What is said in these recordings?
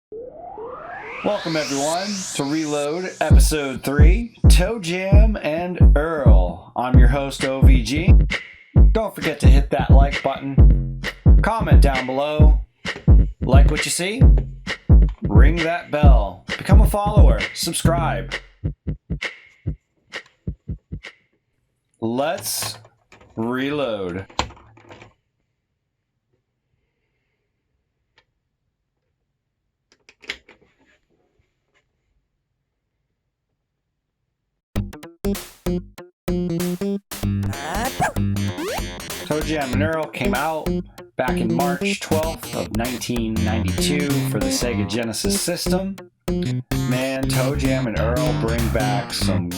Welcome everyone to Reload Episode 3, ToeJam and Earl. I'm your host OVG. Don't forget to hit that like button, comment down below, like what you see, ring that bell, become a follower, subscribe. Let's reload. ToeJam and Earl came out back in March 12th of 1992 for the Sega Genesis system. Man, ToeJam and Earl bring back some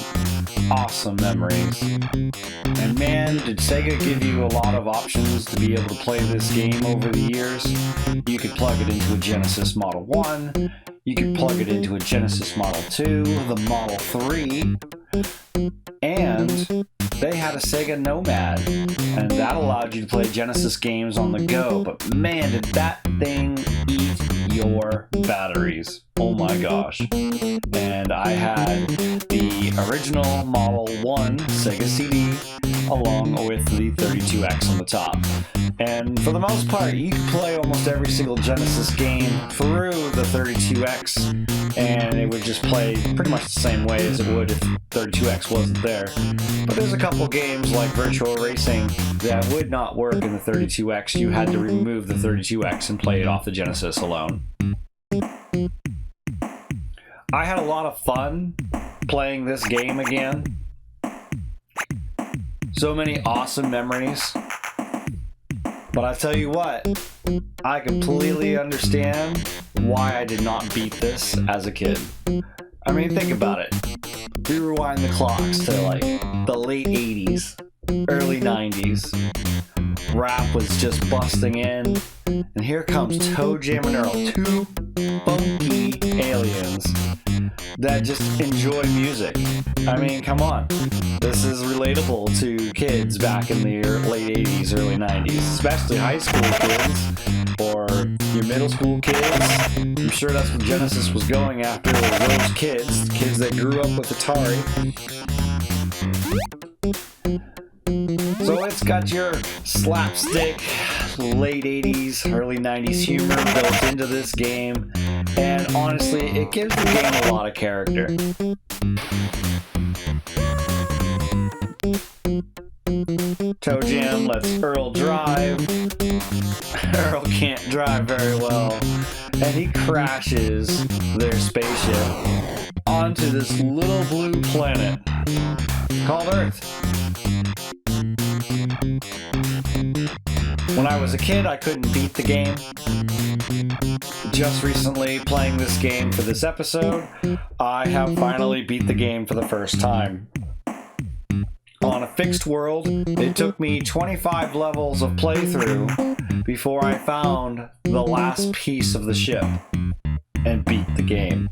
awesome memories. And man, did Sega give you a lot of options to be able to play this game over the years. You could plug it into a Genesis Model 1, you could plug it into a Genesis Model 2, the Model 3, and they had a Sega Nomad, and that allowed you to play Genesis games on the go. But man, did that thing eat your batteries. Oh my gosh. And I had the original Model 1 Sega CD along with the 32X on the top. And for the most part, you could play almost every single Genesis game through the 32X, and it would just play pretty much the same way as it would if 32X wasn't there. But there's a couple games like Virtual Racing that would not work in the 32X. You had to remove the 32X and play it off the Genesis alone. I had a lot of fun playing this game again. So many awesome memories. But I tell you what, I completely understand why I did not beat this as a kid. I mean, think about it. We rewind the clocks to like the late 80s, early 90s. Rap was just busting in, and here comes ToeJam and Earl, two funky aliens that just enjoy music. I mean, come on. This is relatable to kids back in the late 80s, early 90s, especially high school kids or your middle school kids. I'm sure that's what Genesis was going after, those kids that grew up with Atari. So it's got your slapstick, late 80s, early 90s humor built into this game, and honestly, it gives the game a lot of character. ToeJam lets Earl drive. Earl can't drive very well, and he crashes their spaceship onto this little blue planet called Earth. When I was a kid, I couldn't beat the game. Just recently, playing this game for this episode, I have finally beat the game for the first time. On a fixed world, it took me 25 levels of playthrough before I found the last piece of the ship and beat the game.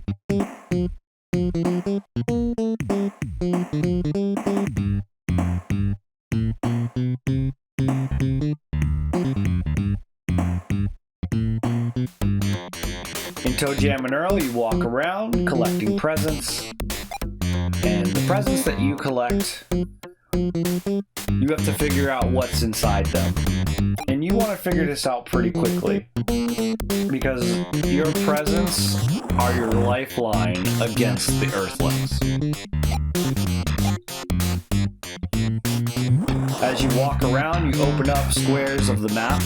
In ToeJam and Earl, you walk around collecting presents, and the presents that you collect, you have to figure out what's inside them. And you want to figure this out pretty quickly, because your presents are your lifeline against the Earthlings. As you walk around, you open up squares of the map.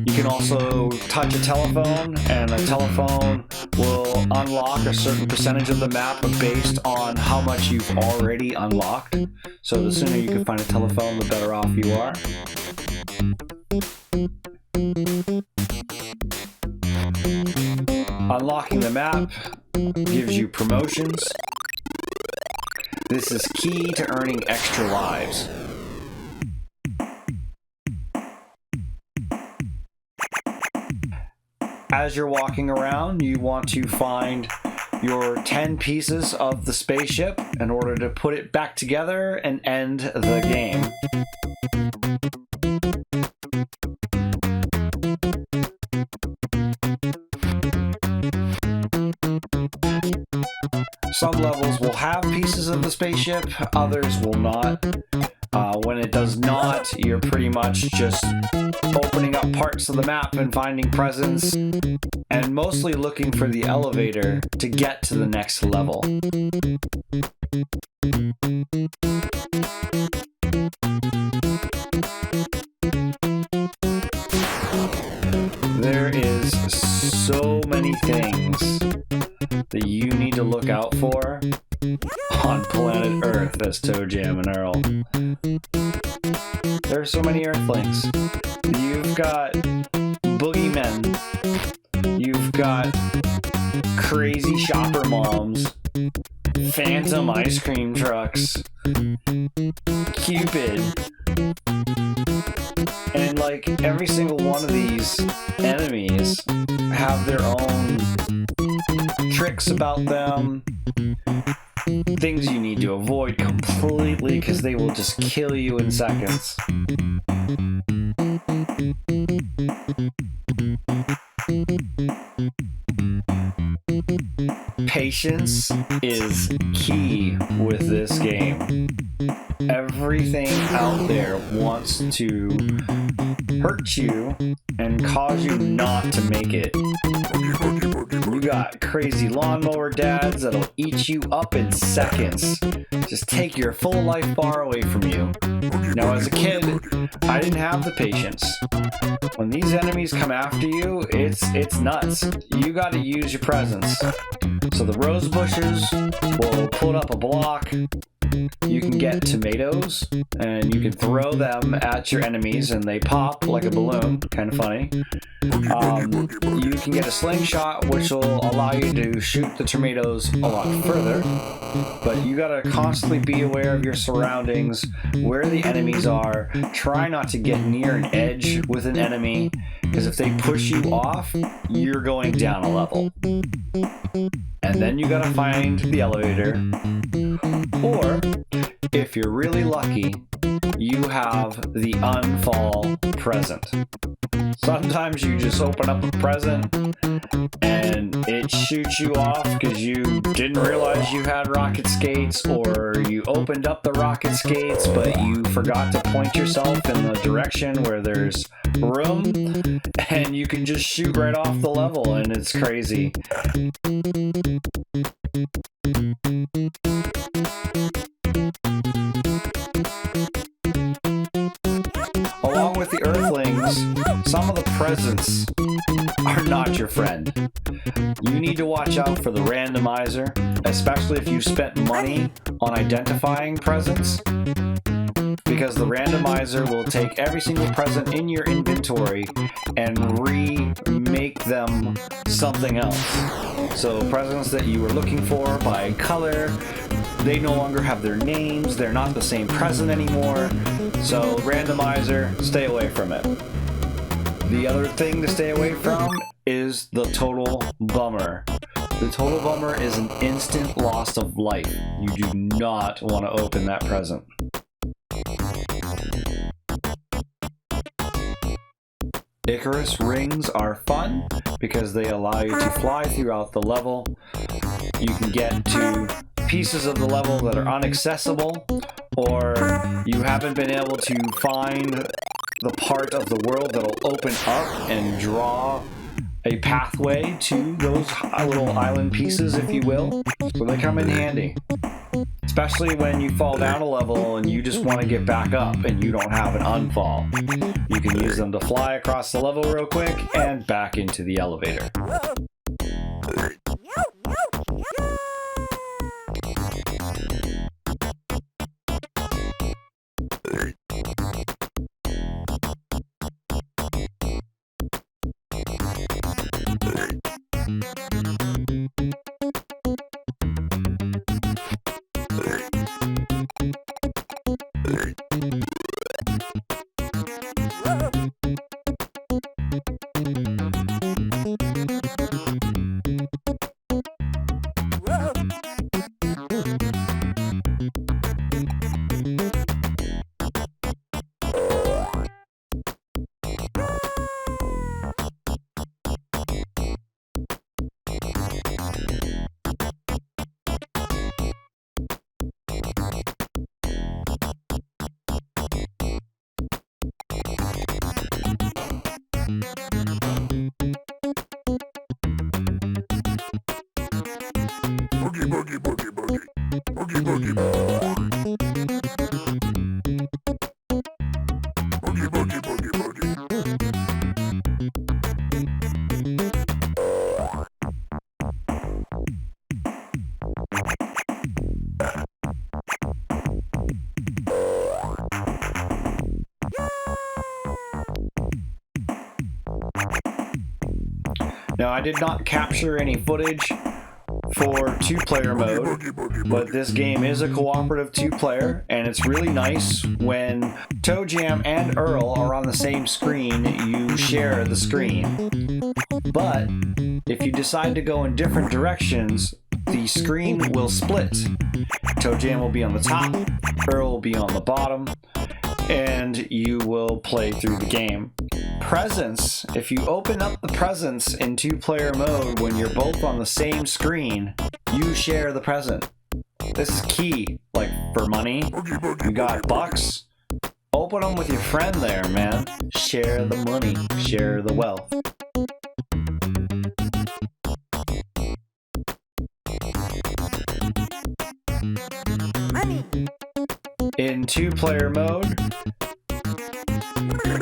You can also touch a telephone, and a telephone will unlock a certain percentage of the map based on how much you've already unlocked. So the sooner you can find a telephone, the better off you are. Unlocking the map gives you promotions. This is key to earning extra lives. As you're walking around, you want to find your 10 pieces of the spaceship in order to put it back together and end the game. Some levels will have pieces of the spaceship, others will not. When it does not, you're pretty much just opening up parts of the map and finding presents, and mostly looking for the elevator to get to the next level. There is so many things that you need to look out for on planet Earth as ToeJam and Earl. There are so many Earthlings. You've got boogeymen. You've got crazy shopper moms. Phantom ice cream trucks. Cupid. And like every single one of these enemies have their own tricks about them, things you need to avoid completely because they will just kill you in seconds. Patience is key with this game. Everything out there wants to hurt you and cause you not to make it. You got crazy lawnmower dads that'll eat you up in seconds. Just take your full life bar away from you. Now, as a kid, I didn't have the patience. When these enemies come after you, it's nuts. You gotta use your presence. So the rose bushes will put up a block. You can get tomatoes, and you can throw them at your enemies, and they pop like a balloon. Kind of funny. You can get a slingshot, which will allow you to shoot the tomatoes a lot further. But you gotta constantly be aware of your surroundings, where the enemies are. Try not to get near an edge with an enemy, because if they push you off, you're going down a level. And then you gotta find the elevator. Or, if you're really lucky, you have the unfall present. Sometimes you just open up a present and it shoots you off because you didn't realize you had rocket skates, or you opened up the rocket skates but you forgot to point yourself in the direction where there's room, and you can just shoot right off the level, and it's crazy. Along with the Earthlings, some of the presents are not your friend. You need to watch out for the randomizer, especially if you spent money on identifying presents, because the randomizer will take every single present in your inventory and remake them something else. So presents that you were looking for by color, they no longer have their names, they're not the same present anymore. So randomizer, stay away from it. The other thing to stay away from is the total bummer. The total bummer is an instant loss of life. You do not want to open that present. Icarus rings are fun because they allow you to fly throughout the level. You can get to pieces of the level that are inaccessible, or you haven't been able to find the part of the world that'll open up and draw a pathway to those little island pieces, if you will. So they come in handy. Especially when you fall down a level and you just want to get back up and you don't have an unfall. You can use them to fly across the level real quick and back into the elevator. Boogie, boogie, boogie, boogie. Boogie, boogie, boogie. Boogie, boogie, boogie, boogie. Now, I did not capture any footage for two-player mode, but this game is a cooperative two-player, and it's really nice when ToeJam and Earl are on the same screen. You share the screen, but if you decide to go in different directions, the screen will split. ToeJam will be on the top, Earl will be on the bottom, and you will play through the game. Presents, if you open up the presents in two-player mode when you're both on the same screen, you share the present. This is key, like for money. You got bucks, open them with your friend there, man. Share the money, share the wealth. In two-player mode,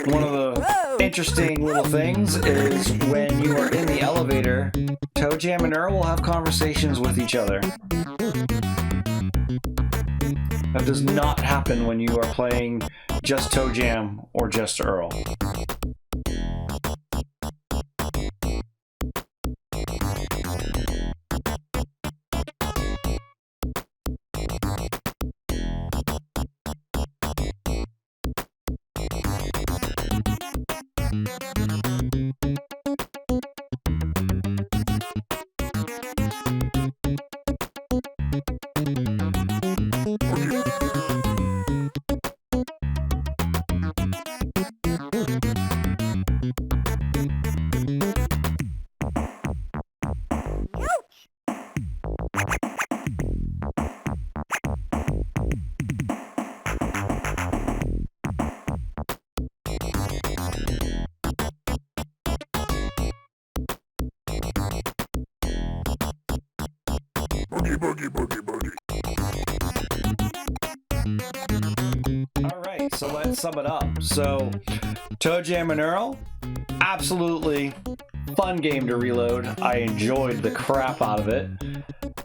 one of the interesting little things is when you are in the elevator, ToeJam and Earl will have conversations with each other. That does not happen when you are playing just ToeJam or just Earl. Boogie, boogie, boogie, boogie. Alright, so let's sum it up. So, ToeJam and Earl, absolutely fun game to reload. I enjoyed the crap out of it.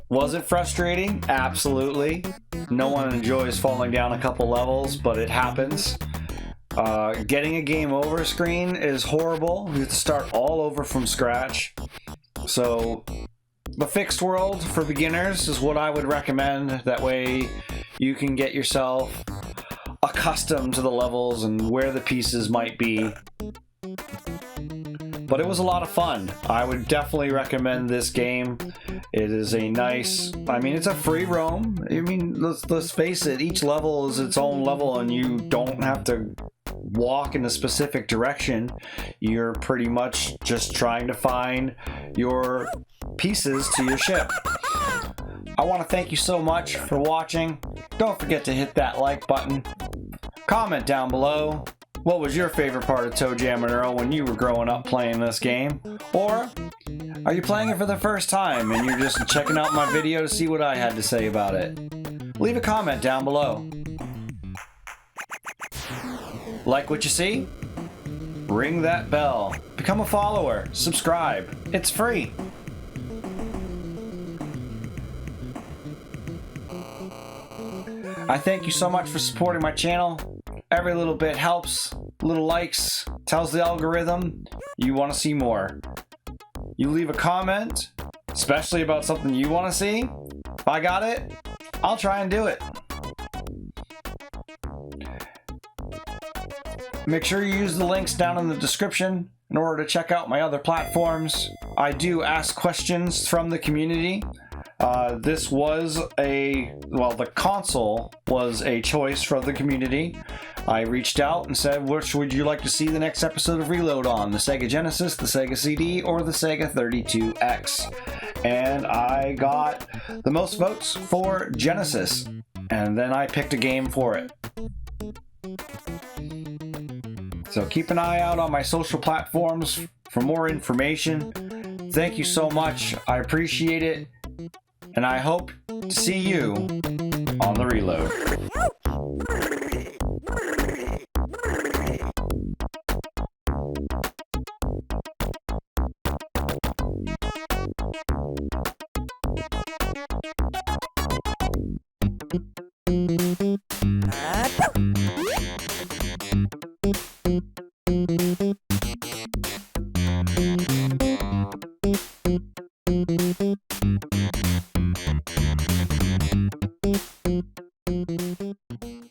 Was it frustrating? Absolutely. No one enjoys falling down a couple levels, but it happens. Getting a game over screen is horrible. You have to start all over from scratch. So, the fixed world for beginners is what I would recommend. That way you can get yourself accustomed to the levels and where the pieces might be. But it was a lot of fun. I would definitely recommend this game. It is a nice, I mean, it's a free roam. I mean, let's face it, each level is its own level and you don't have to walk in a specific direction. You're pretty much just trying to find your pieces to your ship. I want to thank you so much for watching. Don't forget to hit that like button. Comment down below. What was your favorite part of ToeJam and Earl when you were growing up playing this game? Or are you playing it for the first time and you're just checking out my video to see what I had to say about it? Leave a comment down below. Like what you see? Ring that bell. Become a follower. Subscribe. It's free. I thank you so much for supporting my channel. Every little bit helps. Little likes tells the algorithm you want to see more. You leave a comment, especially about something you want to see. If I got it, I'll try and do it. Make sure you use the links down in the description in order to check out my other platforms. I do ask questions from the community. This was the console was a choice from the community. I reached out and said, which would you like to see the next episode of Reload on? The Sega Genesis, the Sega CD, or the Sega 32X? And I got the most votes for Genesis. And then I picked a game for it. So keep an eye out on my social platforms for more information. Thank you so much. I appreciate it. And I hope to see you on the Reload.